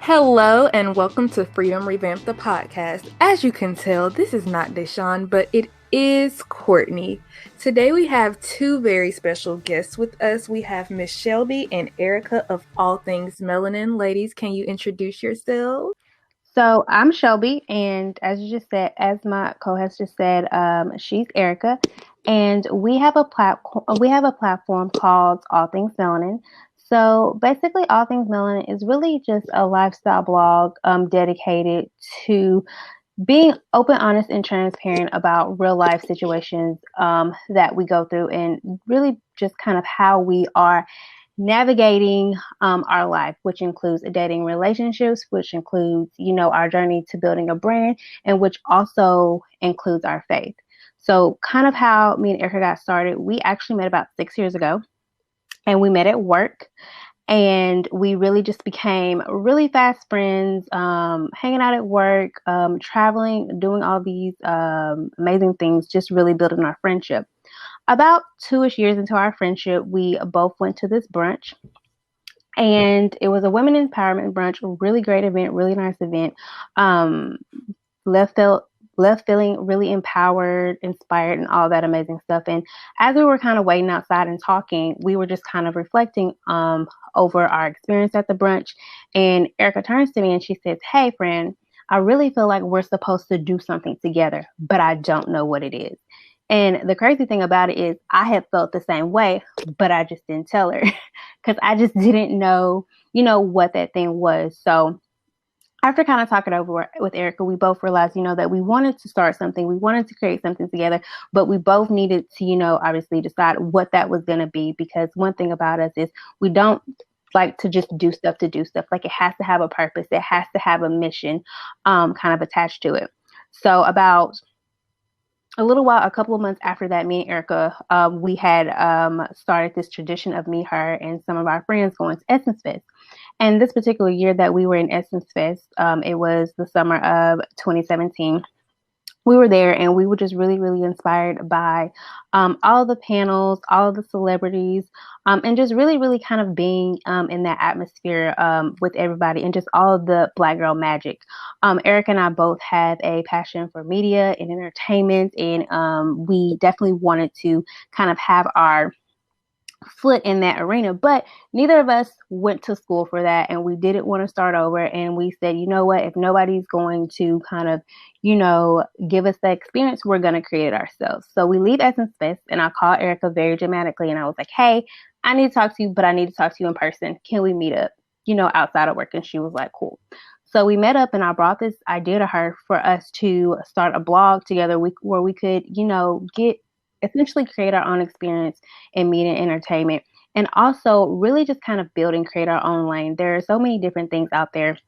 Hello and welcome to Freedom Revamp the podcast. As you can tell, this is not Deshawn, but it is Courtney. Today we have two very special guests with us. We have Miss Shelby and Erica of All Things Melanin. Ladies, can you introduce yourselves? So I'm Shelby, and as you just said, as my co-host just said, she's Erica, and we have a platform called All Things Melanin. So basically, All Things Melanin is really just a lifestyle blog dedicated to being open, honest, and transparent about real life situations that we go through, and really just kind of how we are navigating our life, which includes dating relationships, which includes, our journey to building a brand, and which also includes our faith. So, kind of how me and Erica got started, we actually met about 6 years ago, and we met at work. And we really just became really fast friends, hanging out at work, traveling, doing all these amazing things, just really building our friendship. About 2-ish years into our friendship, we both went to this brunch, and it was a women empowerment brunch, a really great event, really nice event. Um, left felt left feeling really empowered, inspired, and all that amazing stuff. And as we were kind of waiting outside and talking, we were just kind of reflecting over our experience at the brunch. And Erica turns to me and she says, "Hey, friend, I really feel like we're supposed to do something together, but I don't know what it is." And the crazy thing about it is I had felt the same way, but I just didn't tell her because I just didn't know, what that thing was. So after kind of talking over with Erica, we both realized, that we wanted to start something. We wanted to create something together, but we both needed to, obviously decide what that was going to be. Because one thing about us is we don't like to just do stuff to do stuff. Like, it has to have a purpose. It has to have a mission kind of attached to it. So about a couple of months after that, me and Erica, we had started this tradition of me, her, and some of our friends going to Essence Fest. And this particular year that we were in Essence Fest, it was the summer of 2017. We were there and we were just really, really inspired by all the panels, all of the celebrities, and just really, really kind of being in that atmosphere with everybody and just all of the Black girl magic. Eric and I both have a passion for media and entertainment, and we definitely wanted to kind of have our foot in that arena, but neither of us went to school for that, and we didn't want to start over. And we said, you know what, if nobody's going to kind of, give us the experience, we're going to create it ourselves. So we leave Essence Fest, and I called Erica very dramatically, and I was like, "Hey, I need to talk to you, but I need to talk to you in person. Can we meet up, outside of work?" And she was like, "Cool." So we met up, and I brought this idea to her for us to start a blog together, where we could, get essentially create our own experience in media and entertainment, and also really just kind of build and create our own lane. There are so many different things out there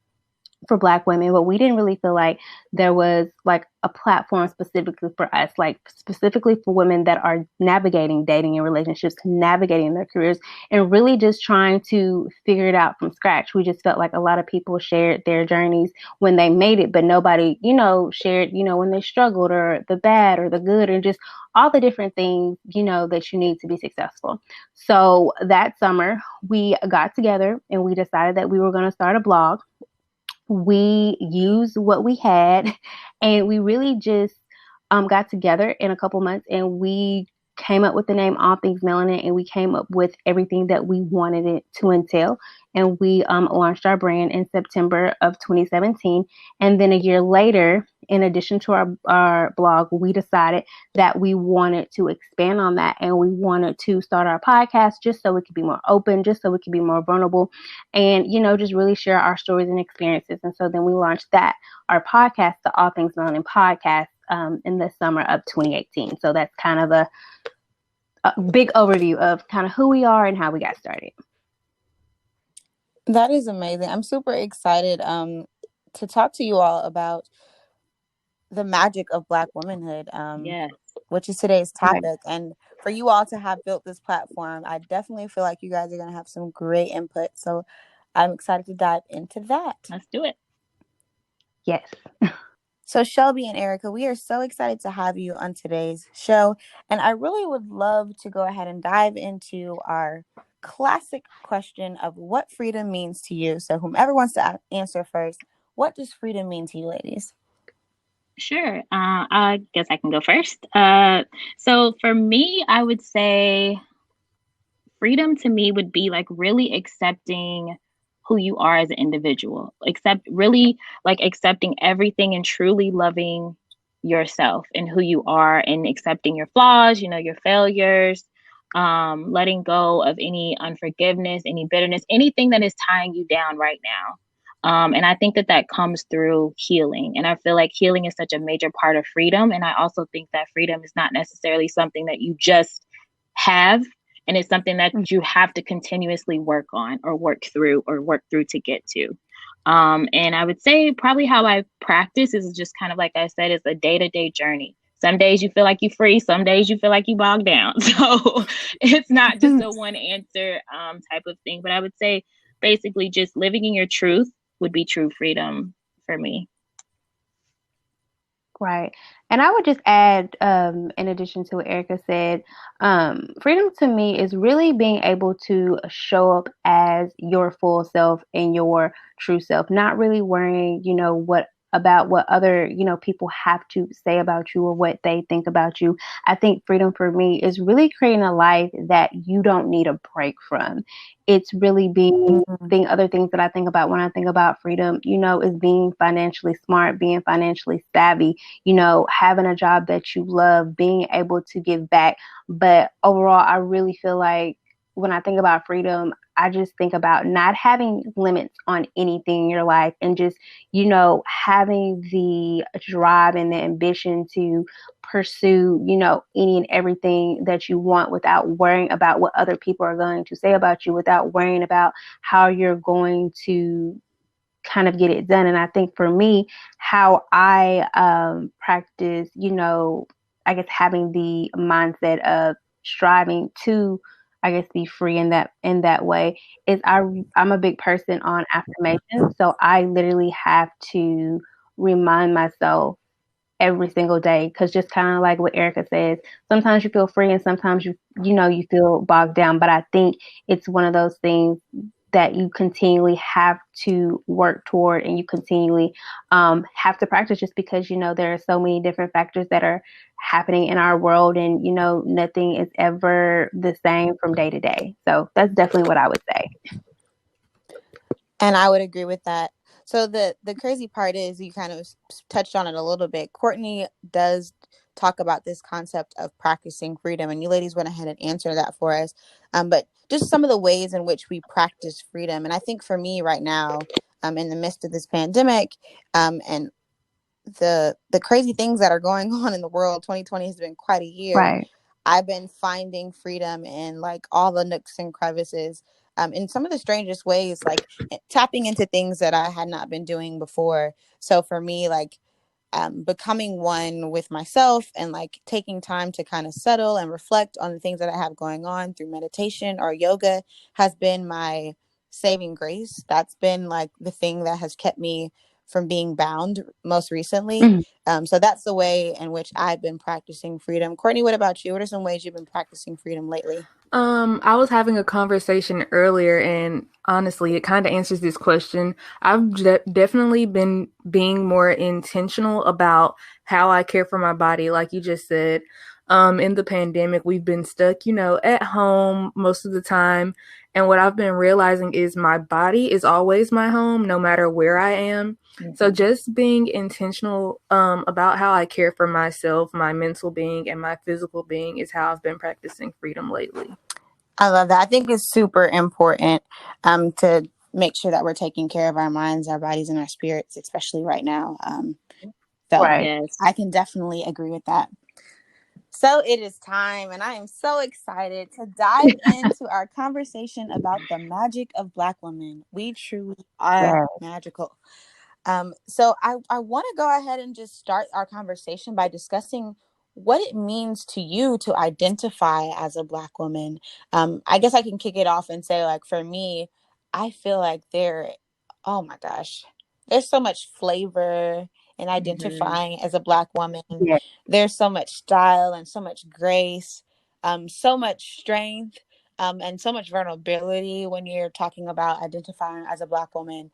for Black women, but we didn't really feel like there was like a platform specifically for us, like specifically for women that are navigating dating and relationships, navigating their careers, and really just trying to figure it out from scratch. We just felt like a lot of people shared their journeys when they made it, but nobody, shared, when they struggled, or the bad or the good, and just all the different things, that you need to be successful. So that summer, we got together and we decided that we were going to start a blog. We used what we had, and we really just got together in a couple months, and we came up with the name All Things Melanin, and we came up with everything that we wanted it to entail. And we launched our brand in September of 2017. And then a year later, in addition to our blog, we decided that we wanted to expand on that, and we wanted to start our podcast just so we could be more open, just so we could be more vulnerable, and, just really share our stories and experiences. And so then we launched our podcast, the All Things Melanin podcast, in the summer of 2018. So that's kind of a big overview of kind of who we are and how we got started. That is amazing. I'm super excited to talk to you all about the magic of Black womanhood, Yes. which is today's topic. And for you all to have built this platform, I definitely feel like you guys are going to have some great input. So I'm excited to dive into that. Let's do it. Yes. So Shelby and Erica, we are so excited to have you on today's show. And I really would love to go ahead and dive into our classic question of what freedom means to you. So whomever wants to answer first, what does freedom mean to you, ladies? Sure. I guess I can go first. So for me, I would say freedom to me would be like really accepting who you are as an individual, accept really like accepting everything and truly loving yourself and who you are and accepting your flaws, you know, your failures, letting go of any unforgiveness, any bitterness, anything that is tying you down right now. And I think that that comes through healing. And I feel like healing is such a major part of freedom. And I also think that freedom is not necessarily something that you just have, and it's something that you have to continuously work on or work through to get to. And I would say probably how I practice is just kind of like I said, it's a day-to-day journey. Some days you feel like you're free, some days you feel like you bogged down. So it's not just a one answer type of thing. But I would say basically just living in your truth would be true freedom for me. Right. And I would just add, in addition to what Erica said, freedom to me is really being able to show up as your full self and your true self, not really worrying, what about what other, people have to say about you or what they think about you. I think freedom for me is really creating a life that you don't need a break from. It's really being other things that I think about when I think about freedom, is being financially smart, being financially savvy, having a job that you love, being able to give back. But overall, I really feel like when I think about freedom, I just think about not having limits on anything in your life and just, having the drive and the ambition to pursue, any and everything that you want without worrying about what other people are going to say about you, without worrying about how you're going to kind of get it done. And I think for me, how I practice, I guess having the mindset of striving to, I guess, be free in that way is I'm a big person on affirmation. So I literally have to remind myself every single day, because just kind of like what Erica says, sometimes you feel free and sometimes you feel bogged down. But I think it's one of those things that you continually have to work toward and you continually have to practice, just because there are so many different factors that are happening in our world, and nothing is ever the same from day to day. So that's definitely what I would say. And I would agree with that. So the crazy part is, you kind of touched on it a little bit. Courtney does talk about this concept of practicing freedom, and you ladies went ahead and answered that for us. But just some of the ways in which we practice freedom. And I think for me right now, in the midst of this pandemic, and the crazy things that are going on in the world, 2020 has been quite a year. Right. I've been finding freedom in like all the nooks and crevices, in some of the strangest ways, like tapping into things that I had not been doing before. So for me, like becoming one with myself and like taking time to kind of settle and reflect on the things that I have going on through meditation or yoga has been my saving grace. That's been like the thing that has kept me from being bound most recently. So that's the way in which I've been practicing freedom. Courtney, what about you? What are some ways you've been practicing freedom lately? I was having a conversation earlier, and honestly, it kind of answers this question. I've definitely been being more intentional about how I care for my body, like you just said. In the pandemic, we've been stuck, at home most of the time. And what I've been realizing is my body is always my home, no matter where I am. So just being intentional about how I care for myself, my mental being, and my physical being is how I've been practicing freedom lately. I love that. I think it's super important to make sure that we're taking care of our minds, our bodies, and our spirits, especially right now. So Right. Yes. I can definitely agree with that. So it is time, and I am so excited to dive into our conversation about the magic of Black women. We truly are Yes. magical. So I want to go ahead and just start our conversation by discussing what it means to you to identify as a Black woman. I guess I can kick it off and say, like, for me, I feel like oh my gosh, there's so much flavor in identifying as a Black woman. Yeah. There's so much style and so much grace, so much strength. and so much vulnerability when you're talking about identifying as a Black woman,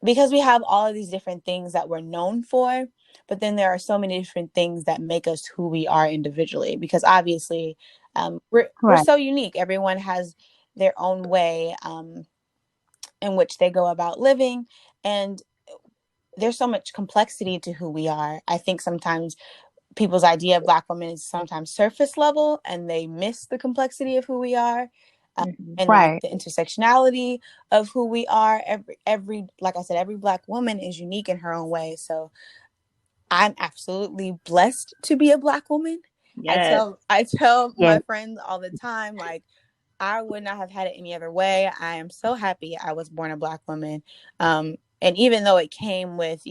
because we have all of these different things that we're known for, but then there are so many different things that make us who we are individually, because obviously we're Right. so unique. Everyone has their own way in which they go about living, and there's so much complexity to who we are. I think sometimes people's idea of Black women is sometimes surface level, and they miss the complexity of who we are, Mm-hmm. and like Right. the intersectionality of who we are. Every like I said, every Black woman is unique in her own way. So I'm absolutely blessed to be a Black woman. Yes. I tell Yes. my friends all the time, like, I would not have had it any other way. I am so happy I was born a Black woman. And even though it came with,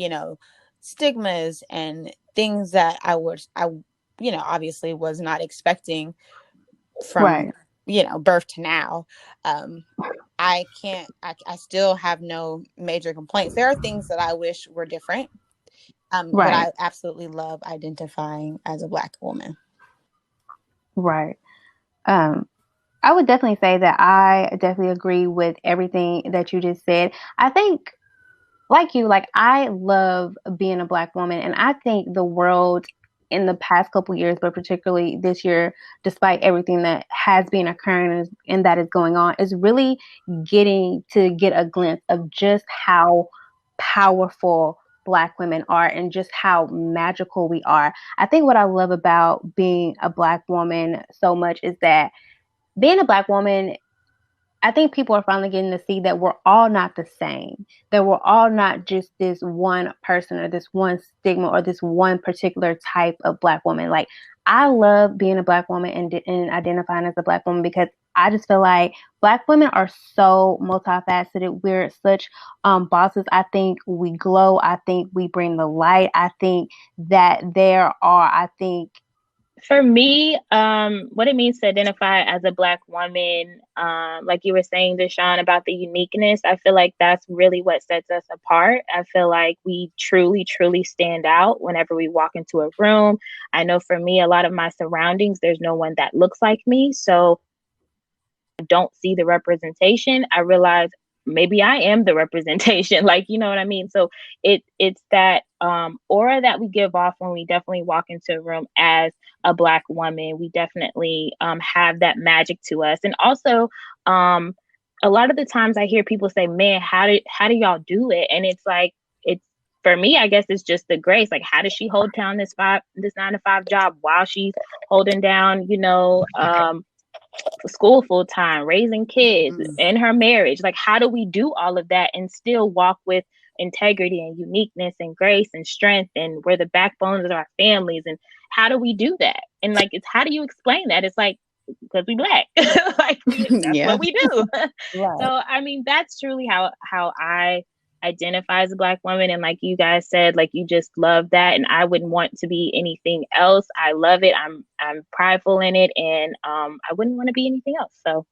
stigmas and things that obviously was not expecting from, Right. birth to now. I still have no major complaints. There are things that I wish were different. But Right. I absolutely love identifying as a Black woman. Right. Um, I would definitely say that I definitely agree with everything that you just said. I think, like you, like I love being a Black woman, and I think the world in the past couple years, but particularly this year, despite everything that has been occurring and that is going on, is really getting to get a glimpse of just how powerful Black women are and just how magical we are. I think what I love about being a Black woman so much is that being a Black woman, I think people are finally getting to see that we're all not the same, that we're all not just this one person or this one stigma or this one particular type of Black woman. Like, I love being a Black woman and identifying as a Black woman because I just feel like Black women are so multifaceted. We're such bosses. I think we glow. I think we bring the light. I think that I think, For me, what it means to identify as a Black woman, like you were saying, Deshaun, about the uniqueness, I feel like that's really what sets us apart. I feel like we truly, truly stand out whenever we walk into a room. I know for me, a lot of my surroundings, there's no one that looks like me. So I don't see the representation. I realize maybe I am the representation. Like, you know what I mean? So it's that aura that we give off when we definitely walk into a room as a Black woman. We definitely have that magic to us. And also, a lot of the times I hear people say, man, how do y'all do it? And it's like, it's for me, I guess it's just the grace. Like, how does she hold down this 9 to 5 job while she's holding down, school full time, raising kids, Mm. in her marriage? Like, how do we do all of that and still walk with integrity and uniqueness and grace and strength? And we're the backbones of our families. And how do we do that? And like, it's how do you explain that? It's like, because we Black, like that's Yeah. what we do. So right, I mean, that's truly how I identify as a Black woman. And like you guys said, like, you just love that, and I wouldn't want to be anything else. I love it. I'm prideful in it, and I wouldn't want to be anything else. So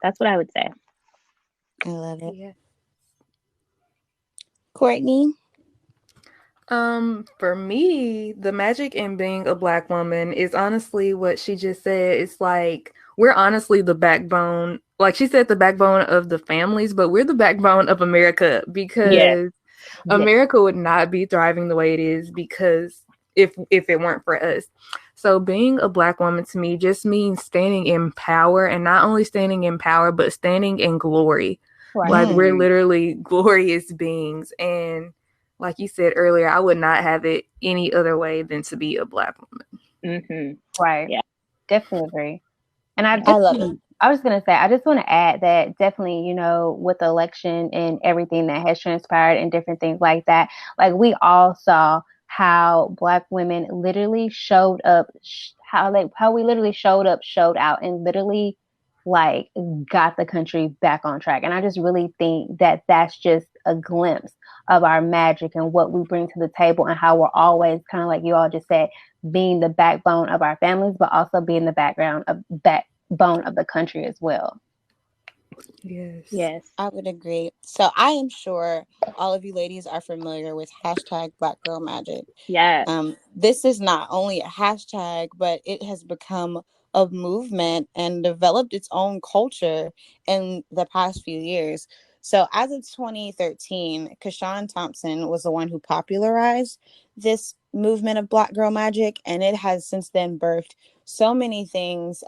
that's what I would say. I love it. Yeah. Courtney? For me, the magic in being a Black woman is honestly what she just said. It's like we're honestly the backbone, like she said, the backbone of the families, but we're the backbone of America, Yes. because yes, America would not be thriving the way it is because if it weren't for us. So being a Black woman to me just means standing in power, and not only standing in power, but standing in glory. right, Like, we're Mm. literally glorious beings. And like you said earlier, I would not have it any other way than to be a Black woman. Mm-hmm. right. Yeah. Definitely agree. And Yeah. I love it. I was going to say, I just want to add that definitely, with the election and everything that has transpired and different things like that, like we all saw how Black women literally showed up, how we literally showed up, showed out, and literally like got the country back on track. And I just really think that that's just a glimpse of our magic and what we bring to the table and how we're always kind of like you all just said, being the backbone of our families, but also being the backbone of the country as well. Yes. Yes. I would agree. So I am sure all of you ladies are familiar with hashtag Black Girl Magic. Yes. This is not only a hashtag, but it has become a movement and developed its own culture in the past few years. So as of 2013, Kashawn Thompson was the one who popularized this movement of Black Girl Magic, and it has since then birthed so many things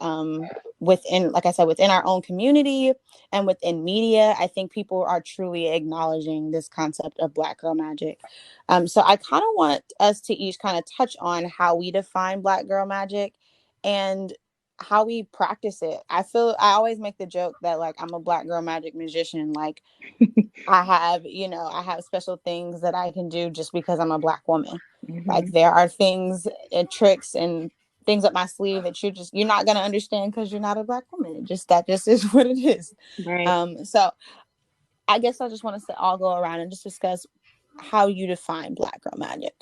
within, like I said, within our own community and within media. I think people are truly acknowledging this concept of Black Girl Magic. So I kind of want us to each kind of touch on how we define Black Girl Magic and how we practice it. I always make the joke that like I'm a Black Girl Magic magician. Like I have special things that I can do just because I'm a Black woman. Mm-hmm. Like there are things and tricks and things up my sleeve that you're not gonna understand because you're not a Black woman. That just is what it is. Right. So I guess I just want us to all go around and just discuss how you define Black Girl Magic.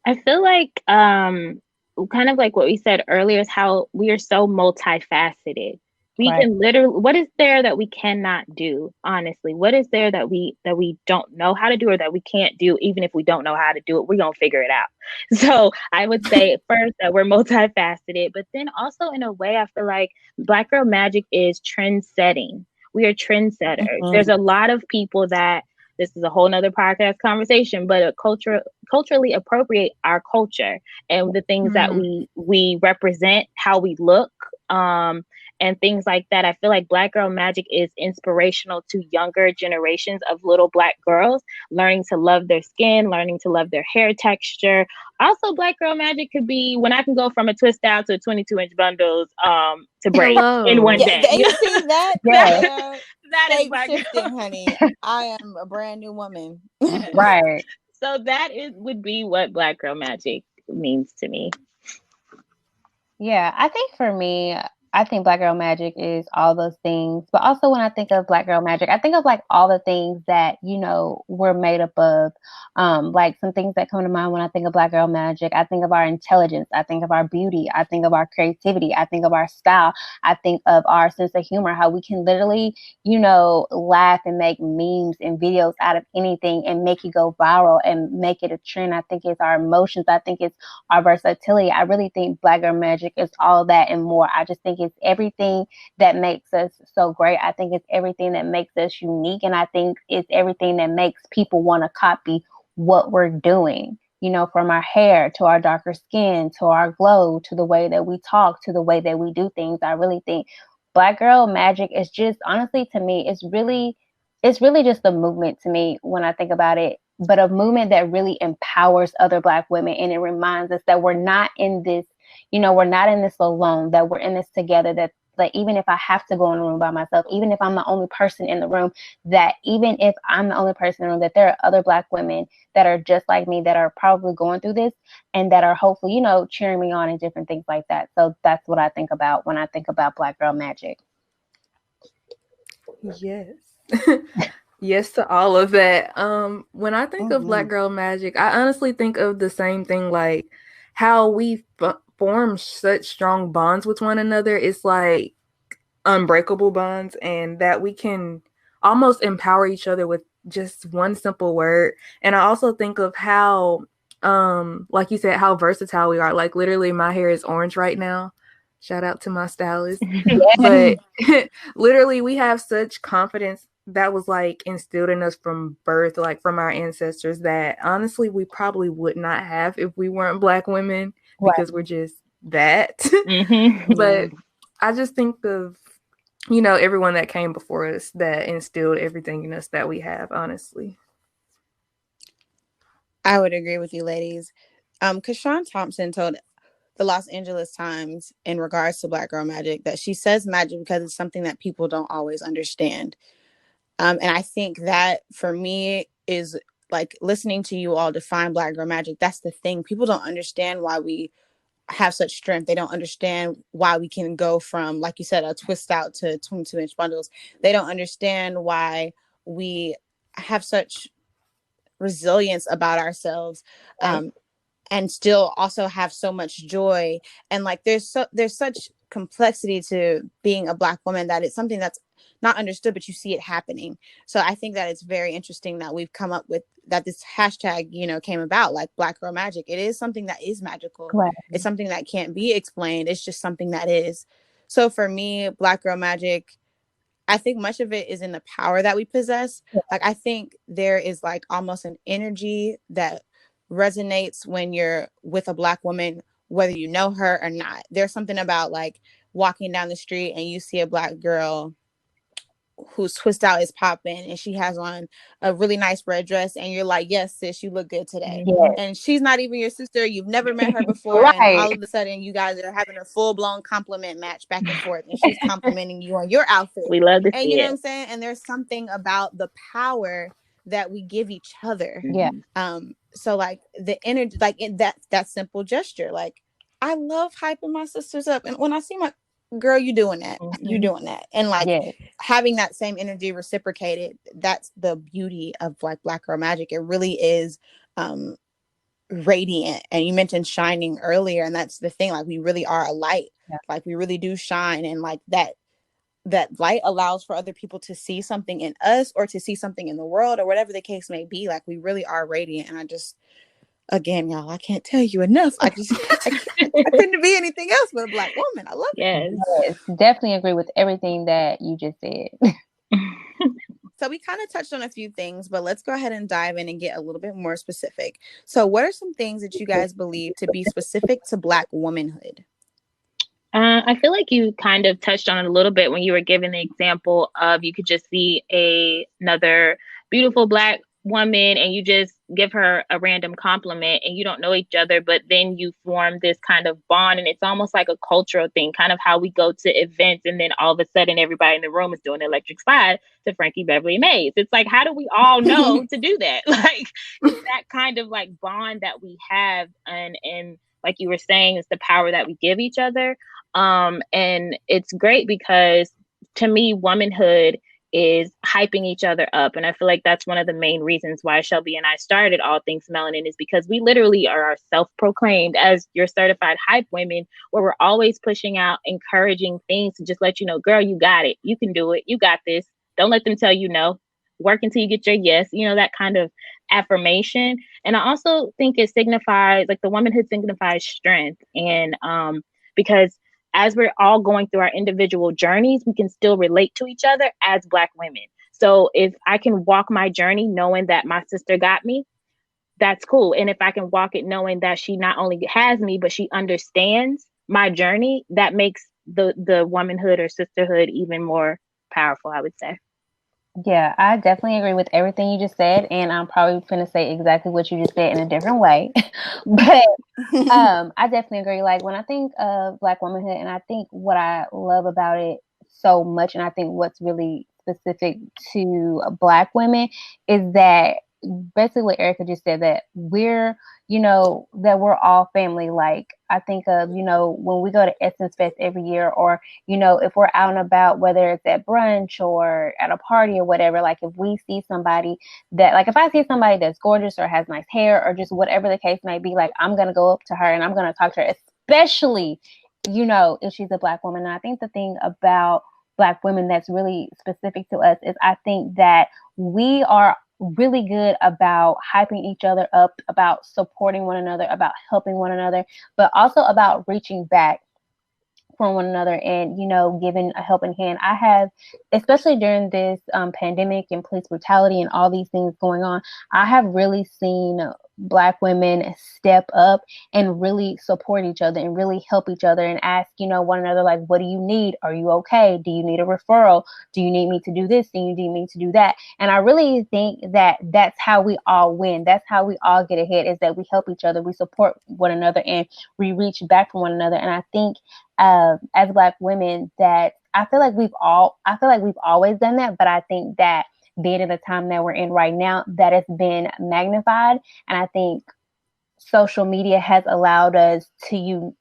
I feel like kind of like what we said earlier is how we are so multifaceted. We Right. can literally, what is there that we cannot do? Honestly, what is there that we don't know how to do or that we can't do? Even if we don't know how to do it, we're gonna figure it out. So I would say first that we're multifaceted, but then also in a way, I feel like Black Girl Magic is trend setting. We are trendsetters. Mm-hmm. There's a lot of people that this is a whole nother podcast conversation, but culturally appropriate our culture and the things that we represent, how we look, and things like that. I feel like Black Girl Magic is inspirational to younger generations of little Black girls learning to love their skin, learning to love their hair texture. Also, Black Girl Magic could be when I can go from a twist out to 22-inch bundles to braids in one day. You see that? Yeah. That is Black shifting, honey. I am a brand new woman. Right. So that would be what Black Girl Magic means to me. Yeah, I think for me, I think Black Girl Magic is all those things. But also when I think of Black Girl Magic, I think of like all the things that, we're made up of. Like some things that come to mind when I think of Black Girl Magic. I think of our intelligence. I think of our beauty. I think of our creativity. I think of our style. I think of our sense of humor, how we can literally, laugh and make memes and videos out of anything and make it go viral and make it a trend. I think it's our emotions. I think it's our versatility. I really think Black Girl Magic is all that and more. I just think it's everything that makes us so great. I think it's everything that makes us unique. And I think it's everything that makes people want to copy what we're doing, from our hair to our darker skin, to our glow, to the way that we talk, to the way that we do things. I really think Black Girl Magic is just, honestly, to me, it's really just a movement to me when I think about it, but a movement that really empowers other Black women. And it reminds us that we're not in this, we're not in this alone, that we're in this together, that like, even if I have to go in a room by myself, even if I'm the only person in the room, that even if I'm the only person in the room, that there are other Black women that are just like me, that are probably going through this and that are hopefully, cheering me on and different things like that. So that's what I think about when I think about Black Girl Magic. Yes. Yes to all of that. When I think of Black Girl Magic, I honestly think of the same thing, like how we form such strong bonds with one another. It's like unbreakable bonds, and that we can almost empower each other with just one simple word. And I also think of how, like you said, how versatile we are. Like literally my hair is orange right now. Shout out to my stylist. But literally we have such confidence that was like instilled in us from birth, like from our ancestors, that honestly we probably would not have if we weren't Black women, because we're just that. But I just think of, everyone that came before us that instilled everything in us that we have, honestly. I would agree with you, ladies. Kashawn Thompson told the Los Angeles Times in regards to Black Girl Magic that she says magic because it's something that people don't always understand. And I think that for me is like listening to you all define Black Girl Magic. That's the thing. People don't understand why we have such strength. They don't understand why we can go from, like you said, a twist out to 22-inch bundles. They don't understand why we have such resilience about ourselves. And still also have so much joy. And like there's such complexity to being a Black woman that it's something that's not understood, but you see it happening. So I think that it's very interesting that we've come up with that this hashtag, you know, came about, like Black Girl Magic. It is something that is magical. Right. It's something that can't be explained. It's just something that is. So for me, Black Girl Magic, I think much of it is in the power that we possess. Like, I think there is like almost an energy that resonates when you're with a Black woman, whether you know her or not. There's something about like walking down the street and you see a Black girl whose twist out is popping and she has on a really nice red dress and you're like, yes, sis, you look good today. Yes. And she's not even your sister. You've never met her before. Right. And all of a sudden you guys are having a full-blown compliment match back and forth. And she's complimenting you on your outfit. We love to and see you know it. what I'm saying? And there's something about the power that we give each other. Yeah. So like the energy, like that simple gesture, like I love hyping my sisters up. And when I see my girl, you doing that, you doing that. And like having that same energy reciprocated, that's the beauty of like Black Girl Magic. It really is radiant. And you mentioned shining earlier, and that's the thing, like we really are a light. Like we really do shine, and like that light allows for other people to see something in us or to see something in the world or whatever the case may be. Like we really are radiant. And I just, again, y'all, I can't tell you enough. I couldn't be anything else but a Black woman. I love it. Yes, definitely agree with everything that you just said. So we kind of touched on a few things, but let's go ahead and dive in and get a little bit more specific. So what are some things that you guys believe to be specific to Black womanhood? I feel like you kind of touched on it a little bit when you were giving the example of you could just see another beautiful Black woman and you just give her a random compliment and you don't know each other, but then you form this kind of bond, and it's almost like a cultural thing, kind of how we go to events and then all of a sudden everybody in the room is doing the electric slide to Frankie Beverly Maze. It's like, how do we all know to do that? Like, it's that kind of like bond that we have, and like you were saying, it's the power that we give each other. And it's great because to me, womanhood is hyping each other up. And I feel like that's one of the main reasons why Shelby and I started All Things Melanin, is because we literally are self-proclaimed as your certified hype women, where we're always pushing out encouraging things to just let you know, girl, you got it. You can do it. You got this. Don't let them tell you no. Work until you get your yes, you know, that kind of affirmation. And I also think it signifies, like, the womanhood signifies strength. And because as we're all going through our individual journeys, we can still relate to each other as Black women. So if I can walk my journey knowing that my sister got me, that's cool. And if I can walk it knowing that she not only has me, but she understands my journey, that makes the womanhood or sisterhood even more powerful, I would say. Yeah, I definitely agree with everything you just said, and I'm probably going to say exactly what you just said in a different way. But I definitely agree. Like, when I think of Black womanhood, and I think what I love about it so much, and I think what's really specific to Black women, is that basically what Erica just said, that we're, you know, that we're all family. Like, I think of, you know, when we go to Essence Fest every year, or, you know, if we're out and about, whether it's at brunch or at a party or whatever, like if we see somebody that, like, if I see somebody that's gorgeous or has nice hair or just whatever the case may be, like, I'm going to go up to her and I'm going to talk to her, especially, you know, if she's a Black woman. And I think the thing about Black women that's really specific to us is I think that we are really good about hyping each other up, about supporting one another, about helping one another, but also about reaching back from one another and, you know, giving a helping hand. I have, especially during this pandemic and police brutality and all these things going on, I have really seen Black women step up and really support each other and really help each other and ask, you know, one another, like, what do you need? Are you okay? Do you need a referral? Do you need me to do this? Do you need me to do that? And I really think that that's how we all win. That's how we all get ahead, is that we help each other, we support one another, and we reach back from one another. And I think as Black women, that I feel like we've always done that, but I think that being in the time that we're in right now, that has been magnified. And I think social media has allowed us to you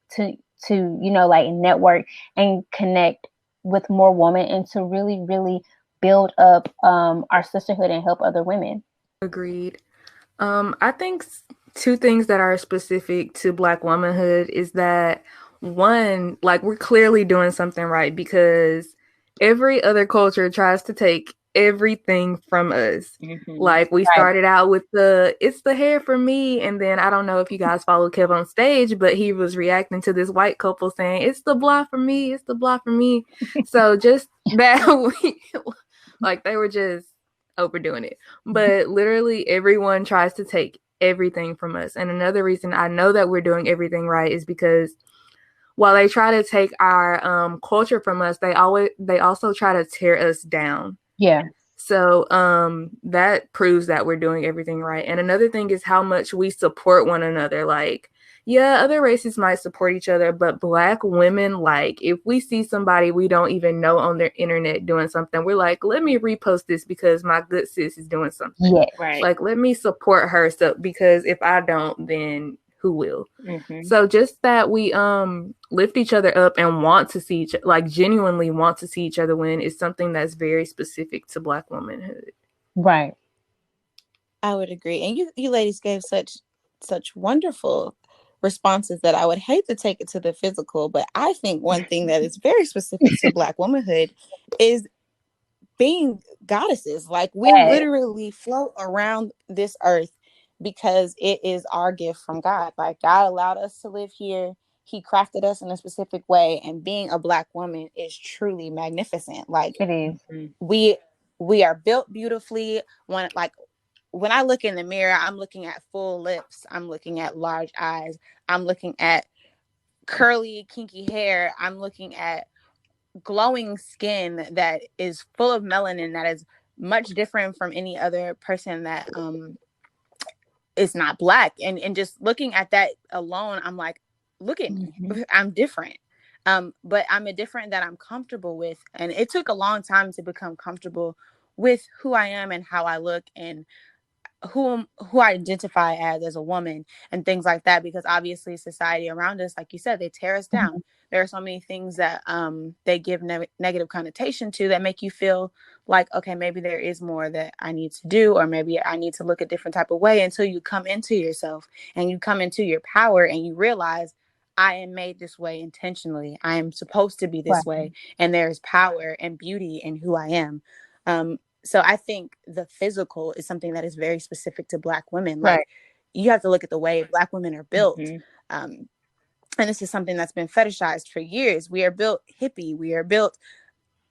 know, like, network and connect with more women and to really, really build up our sisterhood and help other women. Agreed. I think two things that are specific to Black womanhood is that, one, like, we're clearly doing something right, because every other culture tries to take everything from us. Like we started out with it's the hair for me, and then I don't know if you guys followed Kev on stage, but he was reacting to this white couple saying it's the blah for me, it's the blah for me. So just that like they were just overdoing it. But literally everyone tries to take everything from us. And another reason I know that we're doing everything right is because while they try to take our culture from us, they also try to tear us down. Yeah. So that proves that we're doing everything right. And another thing is how much we support one another. Like, yeah, other races might support each other, but Black women, like, if we see somebody we don't even know on their internet doing something, we're like, let me repost this because my good sis is doing something. Yeah. Right. Like, let me support her. So because if I don't, then who will? So just that we lift each other up and want to see genuinely want to see each other win is something that's very specific to Black womanhood. Right. I would agree. And you ladies gave such wonderful responses that I would hate to take it to the physical, but I think one thing that is very specific to Black womanhood is being goddesses. Like we literally float around this earth because it is our gift from God. Like God allowed us to live here. He crafted us in a specific way, and being a Black woman is truly magnificent. Like it is. We are built beautifully. When I look in the mirror, I'm looking at full lips. I'm looking at large eyes. I'm looking at curly, kinky hair. I'm looking at glowing skin that is full of melanin, that is much different from any other person that is not Black. And just looking at that alone, I'm like, look at me. I'm different. But I'm a different that I'm comfortable with. And it took a long time to become comfortable with who I am and how I look and who I identify as a woman and things like that, because obviously society around us, like you said, they tear us down. There are so many things that they give negative connotation to that make you feel like, okay, maybe there is more that I need to do, or maybe I need to look a different type of way, until you come into yourself and you come into your power and you realize I am made this way intentionally. I am supposed to be this way, and there is power and beauty in who I am. So I think the physical is something that is very specific to Black women. Like you have to look at the way Black women are built. And this is something that's been fetishized for years. We are built hippie. We are built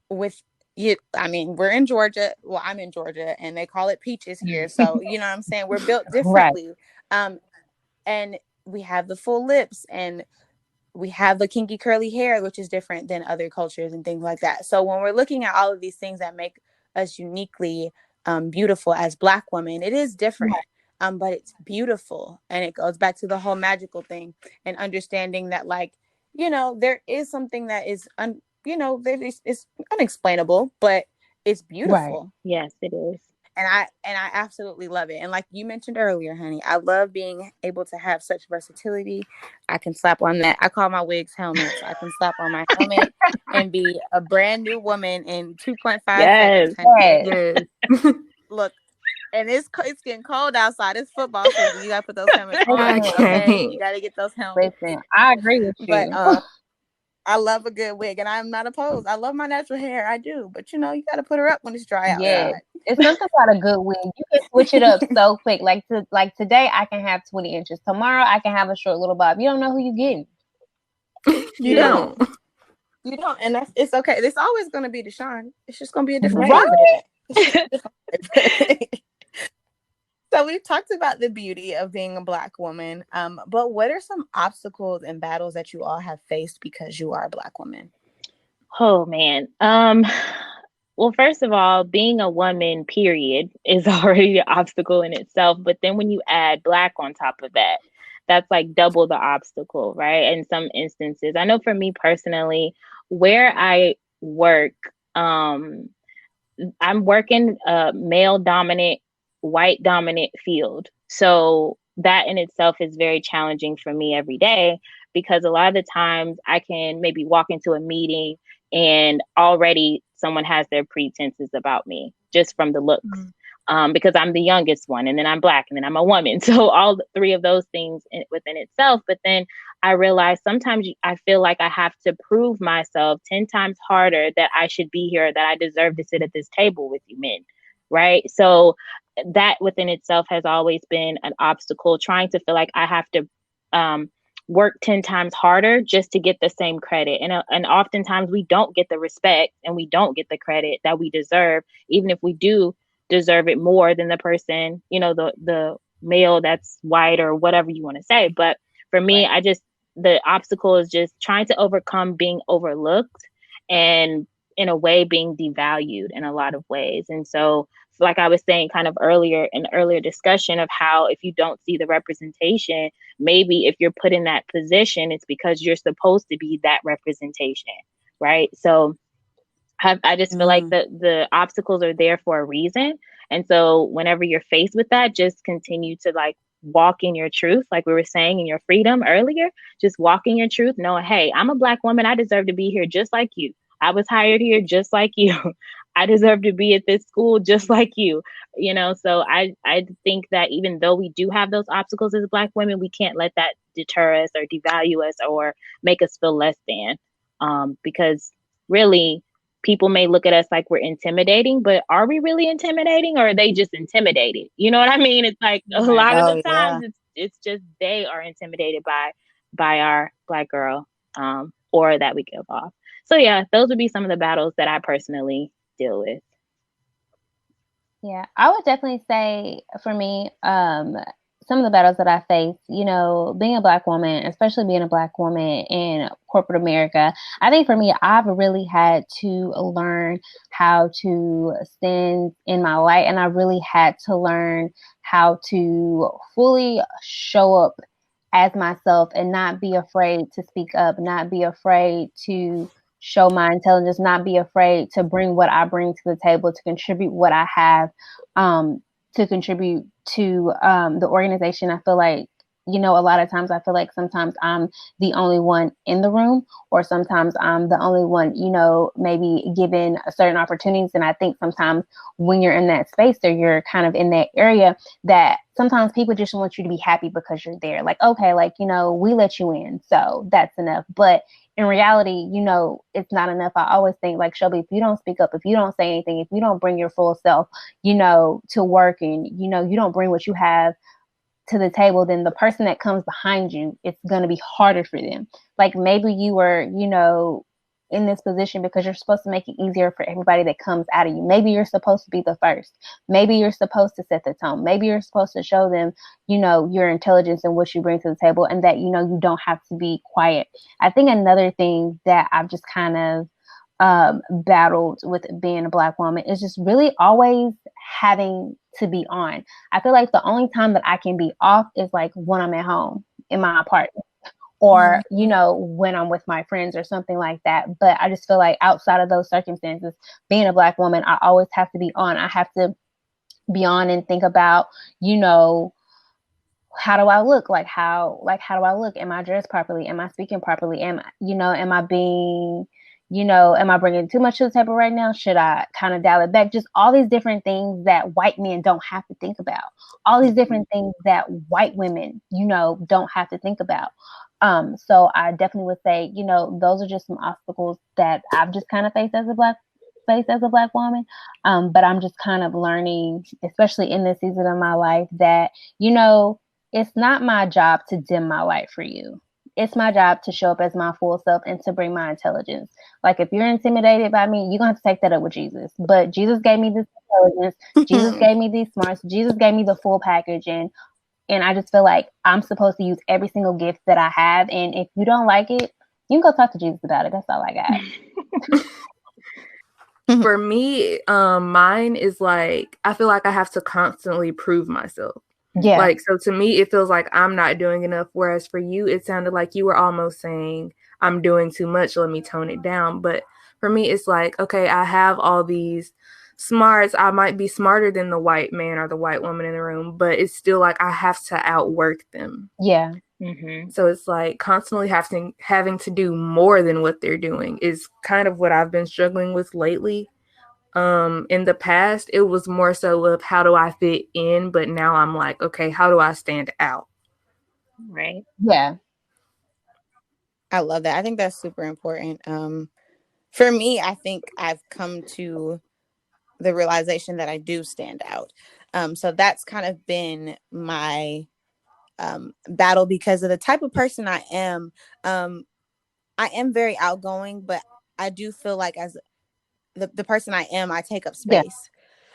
with you. I mean, we're in Georgia. Well, I'm in Georgia and they call it peaches here. So, you know what I'm saying? We're built differently. And we have the full lips, and we have the kinky curly hair, which is different than other cultures and things like that. So when we're looking at all of these things that make us uniquely beautiful as Black women, it is different, but it's beautiful. And it goes back to the whole magical thing and understanding that, like, you know, there is something that is, it's unexplainable, but it's beautiful. Yes, it is. And I absolutely love it. And like you mentioned earlier, honey, I love being able to have such versatility. I can slap on that. I call my wigs helmets. I can slap on my helmet and be a brand new woman in 2.5 seconds. Yes. Look, and it's getting cold outside. It's football season. You gotta put those helmets on. I Okay, can't. you gotta get those helmets. Listen, I agree with you. But I love a good wig, and I'm not opposed. I love my natural hair. I do. But, you know, you got to put her up when it's dry outside. Yeah. It's something about a good wig. You can switch it up so quick. Like today, I can have 20 inches. Tomorrow, I can have a short little bob. You don't know who you're getting. You don't. You don't. And it's okay. It's always going to be Deshaun. It's just going to be a different Right? So we've talked about the beauty of being a Black woman, but what are some obstacles and battles that you all have faced because you are a Black woman? Oh man. Well, first of all, being a woman, period, is already an obstacle in itself. But then when you add Black on top of that, that's like double the obstacle, right? In some instances, I know for me personally, where I work, I'm working a male dominant, white dominant field. So that in itself is very challenging for me every day, because a lot of the times I can maybe walk into a meeting and already someone has their pretenses about me just from the looks. Because I'm the youngest one, and then I'm Black, and then I'm a woman. So all three of those things within itself. But then I realize sometimes I feel like I have to prove myself 10 times harder that I should be here, that I deserve to sit at this table with you men. Right. So that within itself has always been an obstacle, trying to feel like I have to um, work 10 times harder just to get the same credit. And oftentimes we don't get the respect and we don't get the credit that we deserve, even if we do deserve it more than the person, the male that's white or whatever you want to say. But for me, Right. the obstacle is just trying to overcome being overlooked and in a way being devalued in a lot of ways. And so, like I was saying kind of earlier in earlier discussion of how if you don't see the representation, maybe if you're put in that position, it's because you're supposed to be that representation, right? So I just feel like the obstacles are there for a reason. And so whenever you're faced with that, just continue to like walk in your truth, like we were saying in your freedom earlier, just walk in your truth, knowing, hey, I'm a Black woman. I deserve to be here just like you. I was hired here just like you. I deserve to be at this school just like you. So I think that even though we do have those obstacles as Black women, we can't let that deter us or devalue us or make us feel less than. Because really, people may look at us like we're intimidating, but are we really intimidating, or are they just intimidated? You know what I mean? It's like a Right. lot of the Oh, times yeah. it's just they are intimidated by our Black girl, or that we give off. So yeah, those would be some of the battles that I personally deal with. Yeah, I would definitely say for me, some of the battles that I face, being a Black woman, especially being a Black woman in corporate America, I think for me, I've really had to learn how to stand in my light, and I really had to learn how to fully show up as myself and not be afraid to speak up, not be afraid to show my intelligence, not be afraid to bring what I bring to the table, to contribute what I have, to contribute to the organization. I feel like, a lot of times I feel like sometimes I'm the only one in the room, or sometimes I'm the only one, maybe given certain opportunities. And I think sometimes when you're in that space or you're kind of in that area, that sometimes people just want you to be happy because you're there. Like, okay, like, we let you in, so that's enough. But in reality, it's not enough. I always think, like, Shelby, if you don't speak up, if you don't say anything, if you don't bring your full self, to work, and, you don't bring what you have to the table, then the person that comes behind you, it's going to be harder for them. Like, maybe you were, in this position because you're supposed to make it easier for everybody that comes out of you. Maybe you're supposed to be the first. Maybe you're supposed to set the tone. Maybe you're supposed to show them, your intelligence and what you bring to the table, and that, you don't have to be quiet. I think another thing that I've just kind of battled with being a Black woman is just really always having to be on. I feel like the only time that I can be off is like when I'm at home in my apartment, or, when I'm with my friends or something like that. But I just feel like outside of those circumstances, being a Black woman, I always have to be on. I have to be on and think about, how do I look? How do I look? Am I dressed properly? Am I speaking properly? Am I being, am I bringing too much to the table right now? Should I kind of dial it back? Just all these different things that white men don't have to think about. All these different things that white women, don't have to think about. So I definitely would say, those are just some obstacles that I've just kind of faced as a Black woman. But I'm just kind of learning, especially in this season of my life, that, it's not my job to dim my light for you. It's my job to show up as my full self and to bring my intelligence. Like, if you're intimidated by me, you're going to have to take that up with Jesus. But Jesus gave me this intelligence. Jesus gave me these smarts. Jesus gave me the full package. And I just feel like I'm supposed to use every single gift that I have. And if you don't like it, you can go talk to Jesus about it. That's all I got. For me, mine is like, I feel like I have to constantly prove myself. Yeah. Like, so to me, it feels like I'm not doing enough. Whereas for you, it sounded like you were almost saying, I'm doing too much. Let me tone it down. But for me, it's like, okay, I have all these smarts. I might be smarter than the white man or the white woman in the room, but it's still like I have to outwork them. Yeah. Mm-hmm. So it's like constantly having to do more than what they're doing is kind of what I've been struggling with lately. In the past, it was more so of how do I fit in, but now I'm like, okay, how do I stand out? Right. Yeah. I love that. I think that's super important. For me, I think I've come to the realization that I do stand out. So that's kind of been my battle because of the type of person I am. I am very outgoing, but I do feel like as the person I am, I take up Yeah. space.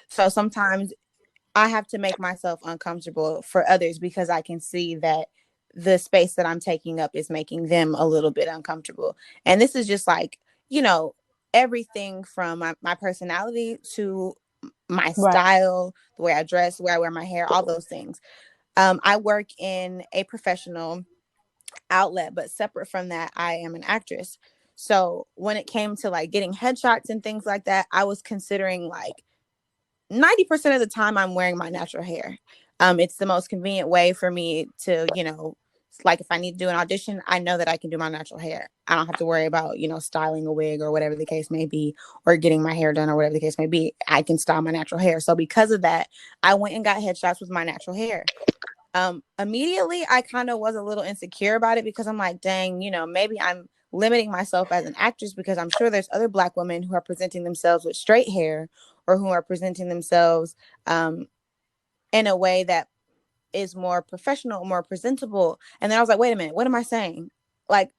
So sometimes I have to make myself uncomfortable for others because I can see that the space that I'm taking up is making them a little bit uncomfortable. And this is just like, you know, everything from my personality to my Right. style, the way I dress, the way I wear my hair, all those things. I work in a professional outlet, but separate from that, I am an actress. So when it came to like getting headshots and things like that, I was considering like 90% of the time I'm wearing my natural hair. It's the most convenient way for me to, like if I need to do an audition, I know that I can do my natural hair. I don't have to worry about, styling a wig or whatever the case may be, or getting my hair done or whatever the case may be. I can style my natural hair. So because of that, I went and got headshots with my natural hair. Immediately I kind of was a little insecure about it because I'm like, dang, maybe I'm limiting myself as an actress because I'm sure there's other Black women who are presenting themselves with straight hair or who are presenting themselves in a way that is more professional, more presentable. And then I was like, wait a minute, what am I saying? Like,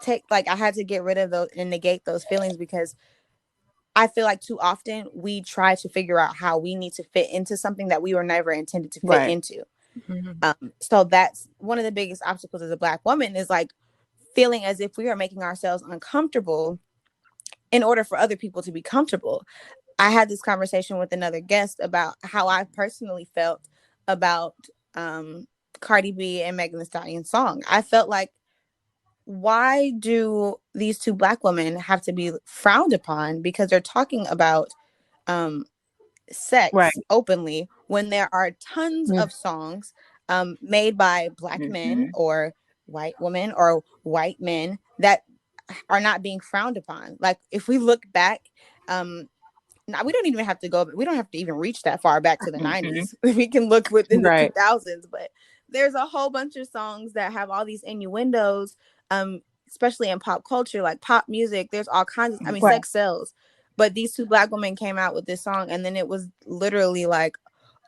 I had to get rid of those and negate those feelings because I feel like too often we try to figure out how we need to fit into something that we were never intended to fit Right. into. So that's one of the biggest obstacles as a Black woman is like feeling as if we are making ourselves uncomfortable in order for other people to be comfortable. I had this conversation with another guest about how I personally felt about Cardi B and Megan Thee Stallion's song. I felt like, why do these two Black women have to be frowned upon because they're talking about um, Right. sex openly when there are tons Mm. of songs made by Black men Mm-hmm. or white women or white men that are not being frowned upon? Like if we look back, now we don't even have to go, we don't have to even reach that far back to the Mm-hmm. 90s. We can look within the Right. 2000s, but there's a whole bunch of songs that have all these innuendos, especially in pop culture, like pop music. There's all kinds of, I mean, Right. sex sells. But these two Black women came out with this song, and then it was literally like,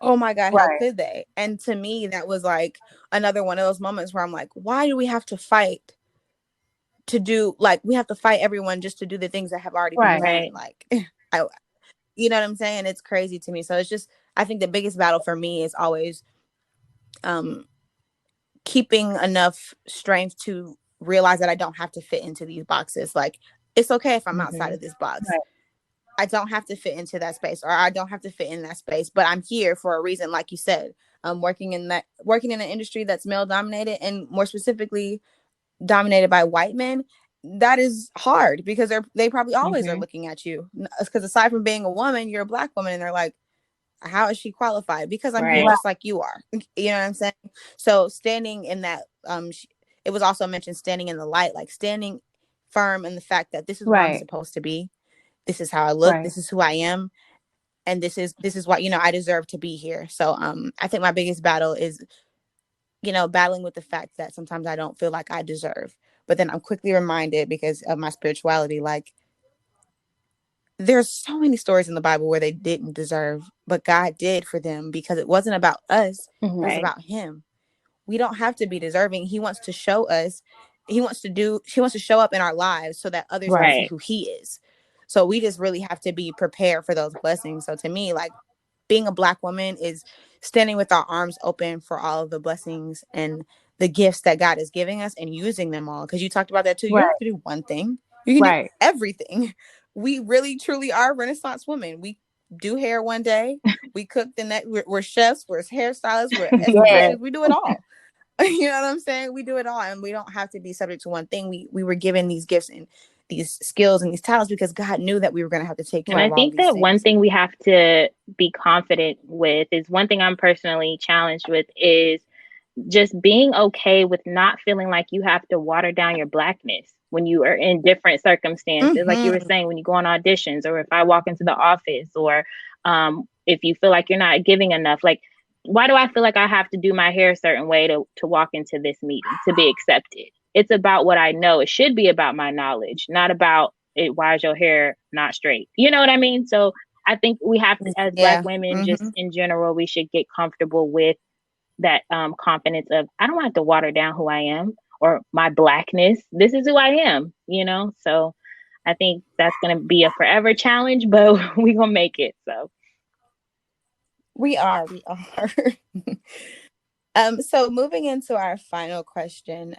oh my God, how Right. could they? And to me, that was like another one of those moments where I'm like, why do we have to fight to do, like, we have to fight everyone just to do the things that have already been Right. done? Right. Like, I, you know what I'm saying? It's crazy to me. So it's just, I think the biggest battle for me is always um, keeping enough strength to realize that I don't have to fit into these boxes. Like, it's okay if I'm outside Mm-hmm. of this box. Right. I don't have to fit into that space, or I don't have to fit in that space, but I'm here for a reason. Like you said, working in an industry that's male dominated, and more specifically dominated by white men. That is hard because they probably always are Mm-hmm. looking at you, because aside from being a woman, you're a Black woman, and they're like, how is she qualified? Because I'm here Right. Right. just like you are. You know what I'm saying? So standing in that, it was also mentioned standing in the light, like standing firm in the fact that this is where I'm Right. supposed to be. This is how I look. Right. This is who I am. And this is what, I deserve to be here. So I think my biggest battle is, battling with the fact that sometimes I don't feel like I deserve. But then I'm quickly reminded, because of my spirituality, like, there's so many stories in the Bible where they didn't deserve, but God did for them, because it wasn't about us, it Mm-hmm. was Right. about Him. We don't have to be deserving. He wants to show us, he wants to show up in our lives so that others can Right. see Right. who He is. So we just really have to be prepared for those blessings. So to me, like, being a Black woman is standing with our arms open for all of the blessings and the gifts that God is giving us, and using them all. Because you talked about that too. You don't have Right. to do one thing, you can do Right. everything. We really, truly are Renaissance women. We do hair one day, we cook the next, we're chefs, we're hairstylists, we're Yeah. estheticians, we do it all. You know what I'm saying? We do it all, and we don't have to be subject to one thing. We were given these gifts and these skills and these talents because God knew that we were going to have to take And care I of all think these that one things. thing we have to be confident with is one thing I'm personally challenged with is just being okay with not feeling like you have to water down your Blackness when you are in different circumstances. Like you were Mm-hmm. saying, when you go on auditions, or if I walk into the office, or if you feel like you're not giving enough, like, why do I feel like I have to do my hair a certain way to walk into this meeting to be accepted? it's about what I know. It should be about my knowledge, not about it. Why is your hair not straight? You know what I mean? So I think we have to, as Black Yeah. women, just Mm-hmm. in general, we should get comfortable with that confidence of, I don't have to water down who I am or my Blackness. This is who I am, you know? So I think that's going to be a forever challenge, but we're going to make it. So We are. We are. So moving into our final question,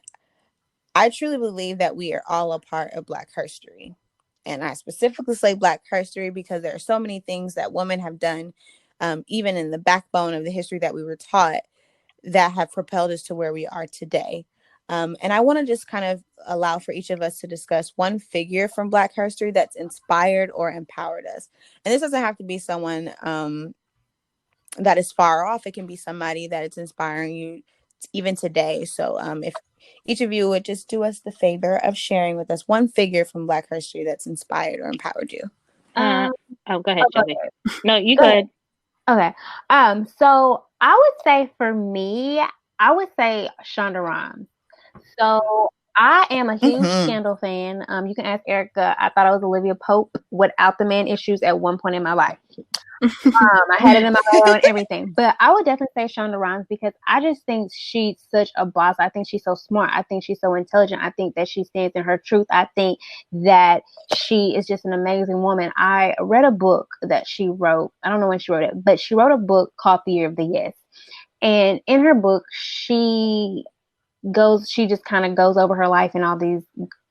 I truly believe that we are all a part of Black history. And I specifically say Black history because there are so many things that women have done, even in the backbone of the history that we were taught, that have propelled us to where we are today. And I want to just kind of allow for each of us to discuss one figure from Black history that's inspired or empowered us. And this doesn't have to be someone that is far off. It can be somebody that is inspiring you even today. So if each of you would just do us the favor of sharing with us one figure from Black history that's inspired or empowered you. oh, go ahead, Go Joey. No, you Go go ahead. ahead. Okay. So I would say for me, I would say Shonda Rhimes. So I am a huge Mm-hmm. Scandal fan. You can ask Erica. I thought I was Olivia Pope without the man issues at one point in my life. I had it in my bio and everything. But I would definitely say Shonda Rhimes because I just think she's such a boss. I think she's so smart. I think she's so intelligent. I think that she stands in her truth. I think that she is just an amazing woman. I read a book that she wrote. I don't know when she wrote it, but she wrote a book called The Year of the Yes. And in her book, she just kind of goes over her life and all these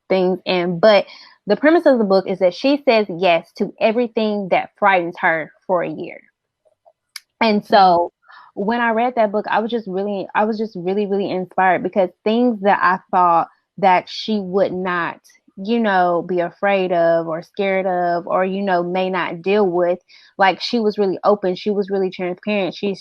things. But the premise of the book is that she says yes to everything that frightens her for a year. And so when I read that book, I was just really, really inspired because things that I thought that she would not, be afraid of or scared of or, may not deal with, like she was really open. She was really transparent. She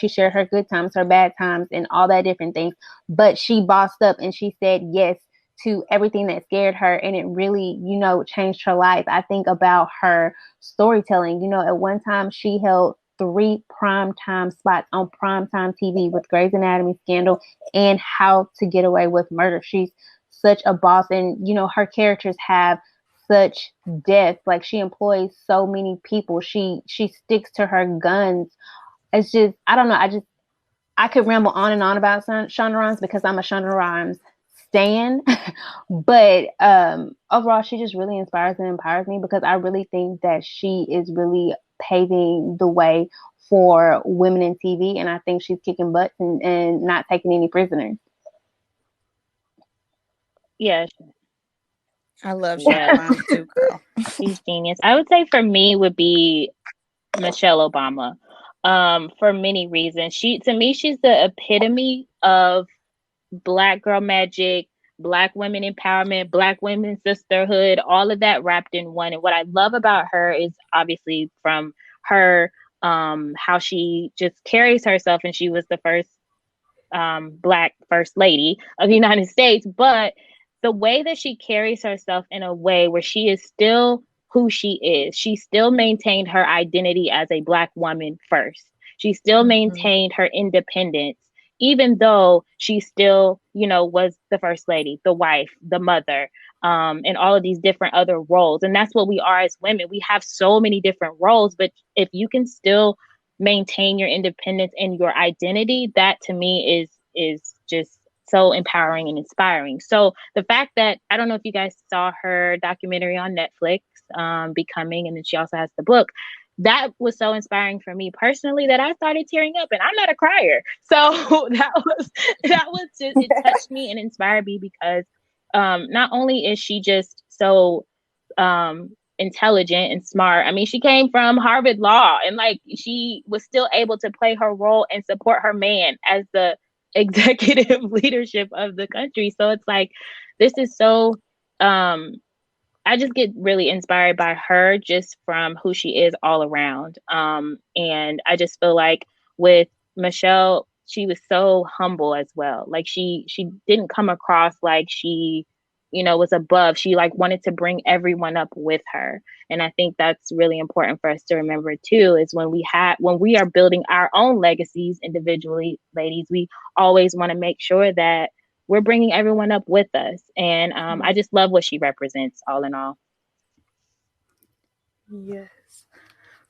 shared her good times, her bad times and all that different things, but she bossed up and she said yes to everything that scared her. And it really, changed her life. I think about her storytelling. At one time she held 3 primetime spots on primetime TV with Grey's Anatomy, Scandal, and How to Get Away with Murder. She's such a boss, and her characters have such depth. Like she employs so many people. She sticks to her guns. It's just I don't know. I could ramble on and on about Shonda Rhimes because I'm a Shonda Rhimes stan. But overall, she just really inspires and empowers me because I really think that she is really paving the way for women in TV. And I think she's kicking butts and not taking any prisoners. Yeah, I love Shonda yeah, Rhimes too, girl. she's genius. I would say for me would be Michelle Obama. For many reasons. To me, she's the epitome of Black girl magic, Black women empowerment, Black women sisterhood, all of that wrapped in one. And what I love about her is obviously from her how she just carries herself, and she was the first Black first lady of the United States, but the way that she carries herself in a way where she is still who she is. She still maintained her identity as a Black woman first. She still maintained her independence, even though she still, was the first lady, the wife, the mother, and all of these different other roles. And that's what we are as women. We have so many different roles, but if you can still maintain your independence and your identity, that to me is just so empowering and inspiring. So the fact that, I don't know if you guys saw her documentary on Netflix, Becoming, and then she also has the book. That was so inspiring for me personally that I started tearing up, and I'm not a crier. So that was just, it touched me and inspired me because not only is she just so intelligent and smart. I mean, she came from Harvard Law, and like she was still able to play her role and support her man as the executive leadership of the country. So it's like, this is so I just get really inspired by her just from who she is all around. And I just feel like with Michelle, she was so humble as well. Like she didn't come across like she, was above. She like wanted to bring everyone up with her. And I think that's really important for us to remember too, is when we are building our own legacies individually, ladies, we always want to make sure that we're bringing everyone up with us. And I just love what she represents, all in all. Yes.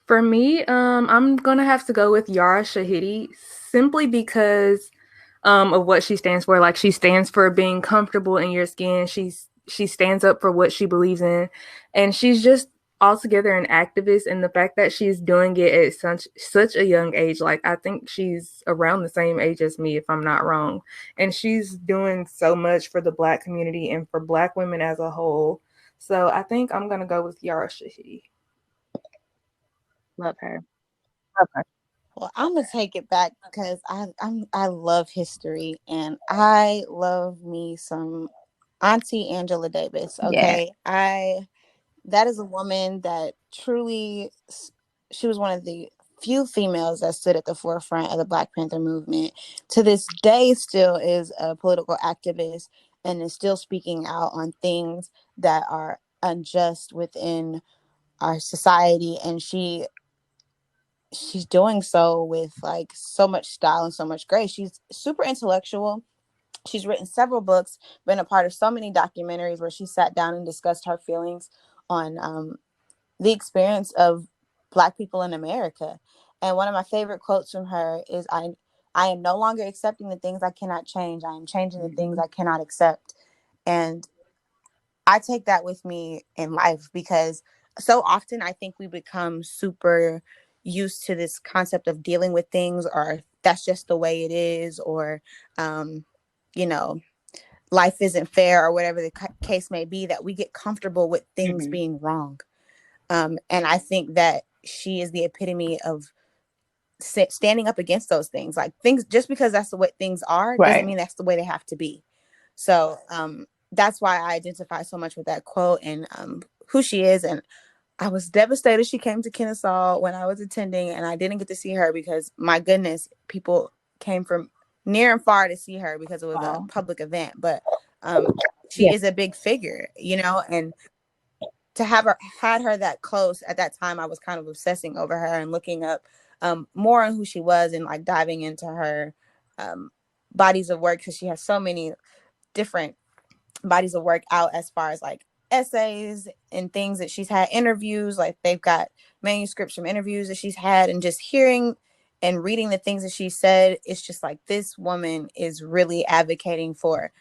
For me, I'm gonna have to go with Yara Shahidi simply because of what she stands for. Like, she stands for being comfortable in your skin. She stands up for what she believes in, and she's just altogether an activist. And the fact that she's doing it at such a young age, like I think she's around the same age as me, if I'm not wrong, and she's doing so much for the Black community and for Black women as a whole. So I think I'm gonna go with Yara Shahidi. Love her. Okay. Well, I'm gonna take it back because I love history and I love me some Auntie Angela Davis. Yeah. Okay, that is a woman that truly, she was one of the few females that stood at the forefront of the Black Panther movement. To this day, still is a political activist and is still speaking out on things that are unjust within our society. And she's doing so with like so much style and so much grace. She's super intellectual. She's written several books, been a part of so many documentaries where she sat down and discussed her feelings on the experience of Black people in America. And one of my favorite quotes from her is, I am no longer accepting the things I cannot change. I am changing the things I cannot accept. And I take that with me in life because so often I think we become super used to this concept of dealing with things, or that's just the way it is, or, you know, life isn't fair, or whatever the case may be, that we get comfortable with things being wrong. And I think that she is the epitome of standing up against those things. Like, things, just because that's the way things are, doesn't mean that's the way they have to be. So that's why I identify so much with that quote and who she is. And I was devastated she came to Kennesaw when I was attending, and I didn't get to see her because, my goodness, people came from near and far to see her because it was a public event. But she is a big figure, you know, and to have had her that close at that time, I was kind of obsessing over her and looking up more on who she was and like diving into her bodies of work, because she has so many different bodies of work out, as far as like essays and things that she's had, interviews, like they've got manuscripts from interviews that she's had, and just hearing and reading the things that she said, it's just like, this woman is really advocating for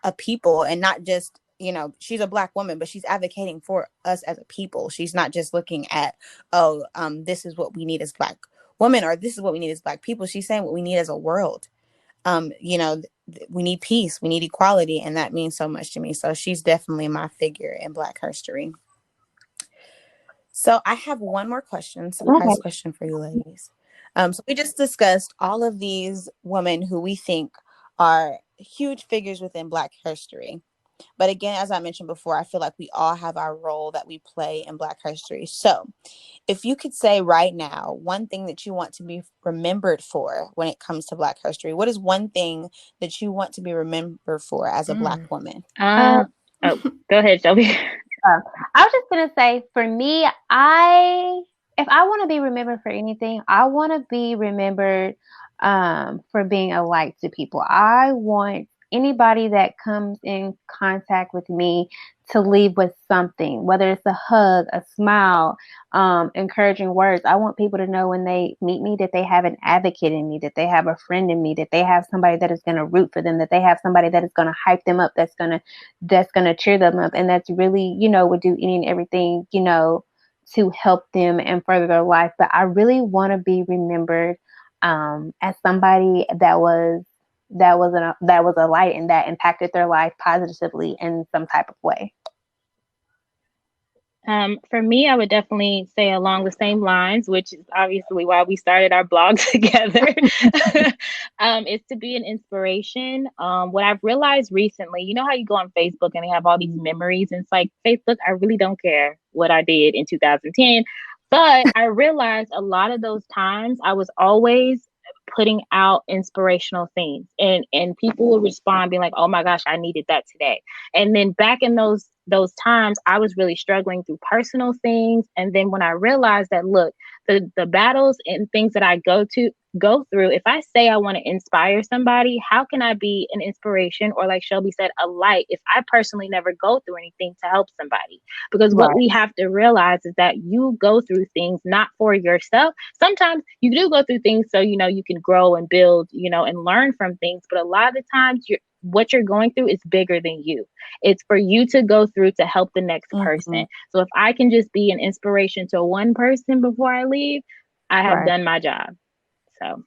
a people, and not just, you know, she's a Black woman, but she's advocating for us as a people. She's not just looking at, oh, this is what we need as Black women, or this is what we need as Black people. She's saying what we need as a world. You know, we need peace, we need equality, and that means so much to me. So she's definitely my figure in Black history. So I have one more question, surprise question for you ladies. So we just discussed all of these women who we think are huge figures within Black history. But again, as I mentioned before, I feel like we all have our role that we play in Black history. So if you could say right now one thing that you want to be remembered for when it comes to Black history, what is one thing that you want to be remembered for as a Black woman? Oh, go ahead, Shelby. I was just gonna say, for me, if I want to be remembered for anything, I want to be remembered for being a light to people. I want anybody that comes in contact with me to leave with something, whether it's a hug, a smile, encouraging words. I want people to know when they meet me that they have an advocate in me, that they have a friend in me, that they have somebody that is going to root for them, that they have somebody that is going to hype them up, that's going to cheer them up, and that's really, would do any and everything, to help them and further their life. But I really want to be remembered as somebody that was a light and that impacted their life positively in some type of way. For me, I would definitely say along the same lines, which is obviously why we started our blog together, is to be an inspiration. What I've realized recently, you know how you go on Facebook and they have all these memories, and it's like, Facebook, I really don't care what I did in 2010. But I realized a lot of those times I was always putting out inspirational things, and people would respond being like, oh my gosh, I needed that today. And then back in those those times I was really struggling through personal things. And then when I realized that, look, the battles and things that I go through, if I say I want to inspire somebody, how can I be an inspiration, or like Shelby said, a light, if I personally never go through anything to help somebody? Because what Right. we have to realize is that you go through things not for yourself. Sometimes you do go through things so you can grow and build, and learn from things, but a lot of the times what you're going through is bigger than you. It's for you to go through to help the next Mm-hmm. person. So if I can just be an inspiration to one person before I leave, I have Right. done my job. So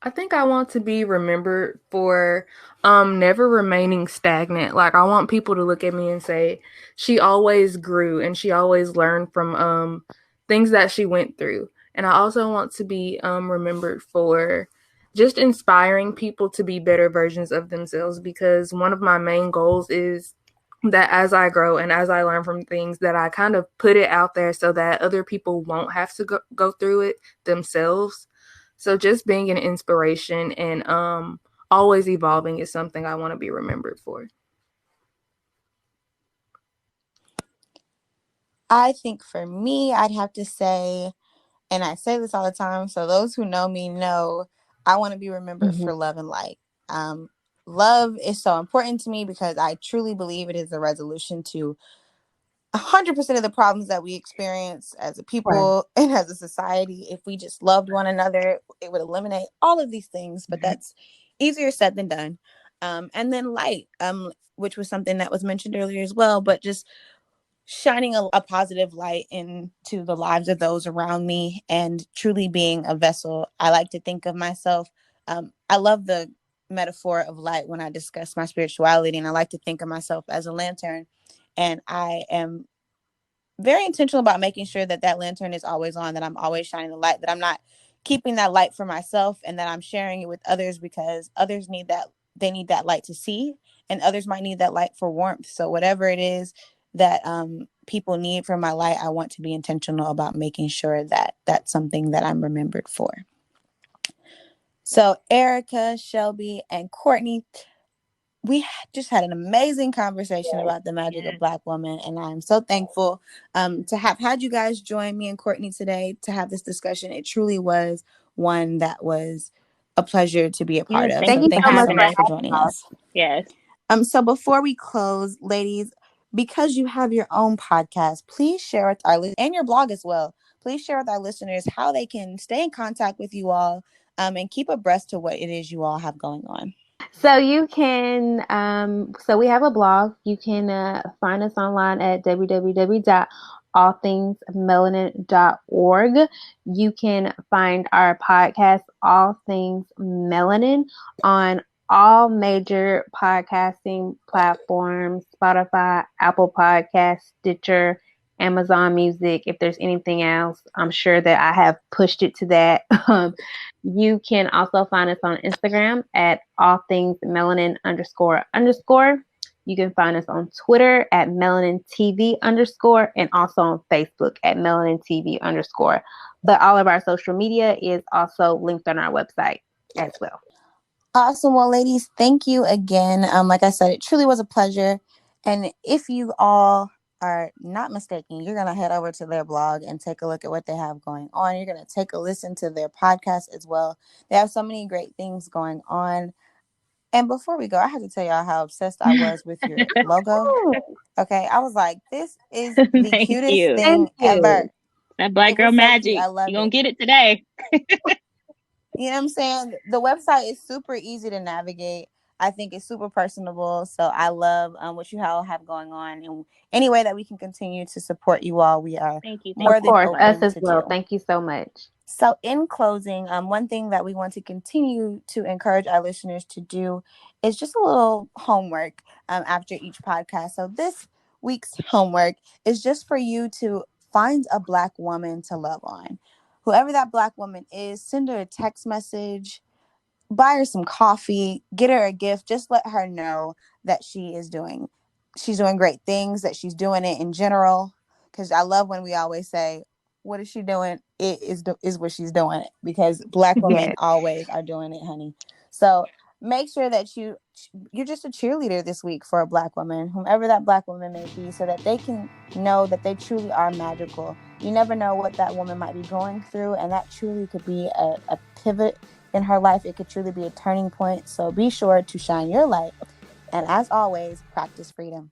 I think I want to be remembered for never remaining stagnant. Like I want people to look at me and say she always grew and she always learned from things that she went through. And I also want to be remembered for just inspiring people to be better versions of themselves, because one of my main goals is that as I grow and as I learn from things, that I kind of put it out there so that other people won't have to go through it themselves. So just being an inspiration and always evolving is something I want to be remembered for. I think for me, I'd have to say, and I say this all the time, so those who know me know, I want to be remembered Mm-hmm. for love and light. Um, Love is so important to me because I truly believe it is the resolution to 100% of the problems that we experience as a Right. people and as a society. If we just loved one another, it would eliminate all of these things, but that's easier said than done. And then light, which was something that was mentioned earlier as well, but just shining a positive light into the lives of those around me and truly being a vessel. I like to think of myself. I love the metaphor of light when I discuss my spirituality, and I like to think of myself as a lantern. And I am very intentional about making sure that that lantern is always on, that I'm always shining the light, that I'm not keeping that light for myself, and that I'm sharing it with others because others need that. They need that light to see, and others might need that light for warmth. So whatever it is that people need from my light, I want to be intentional about making sure that that's something that I'm remembered for. So Erica, Shelby, and Courtney, we just had an amazing conversation about the magic of yes, Black women, and I'm so thankful to have had you guys join me and Courtney today to have this discussion. It truly was one that was a pleasure to be a part yes. of. Thank Thank So you you for thank so you much so having for much us. for having joining us. us. Yes, So before we close, ladies, because you have your own podcast, please share with our and your blog as well. Please share with our listeners how they can stay in contact with you all, and keep abreast to what it is you all have going on. So you can, so we have a blog. You can find us online at www.allthingsmelanin.org. You can find our podcast, All Things Melanin, on all major podcasting platforms: Spotify, Apple Podcasts, Stitcher, Amazon Music. If there's anything else, I'm sure that I have pushed it to that. You can also find us on Instagram at all things melanin underscore underscore. You can find us on Twitter at melanin TV underscore, and also on Facebook at melanin TV underscore. But all of our social media is also linked on our website as well. Awesome. Well, ladies, thank you again. Like I said, it truly was a pleasure. And if you all are not mistaken, you're going to head over to their blog and take a look at what they have going on. You're going to take a listen to their podcast as well. They have so many great things going on. And before we go, I have to tell y'all how obsessed I was with your logo. Okay. I was like, this is the thank cutest you. Thank thing ever. you. That Black It girl was so cute. magic. I love You gonna it. get it today? You know what I'm saying? The website is super easy to navigate. I think it's super personable. So I love what you all have going on. And any way that we can continue to support you all, we are Thank you. Thank Of more you than so course, much. us open as to well. do. Thank you so much. So, in closing, one thing that we want to continue to encourage our listeners to do is just a little homework after each podcast. So, this week's homework is just for you to find a Black woman to love on. Whoever that Black woman is, send her a text message, buy her some coffee, get her a gift, just let her know that she's doing great things, that she's doing it in general. Because I love when we always say, what is she doing? It is what she's doing, because Black women Yes. always are doing it, honey. So make sure that you're just a cheerleader this week for a Black woman, whomever that Black woman may be, so that they can know that they truly are magical. You never know what that woman might be going through, and that truly could be a pivot in her life. It could truly be a turning point. So be sure to shine your light, and as always, practice freedom.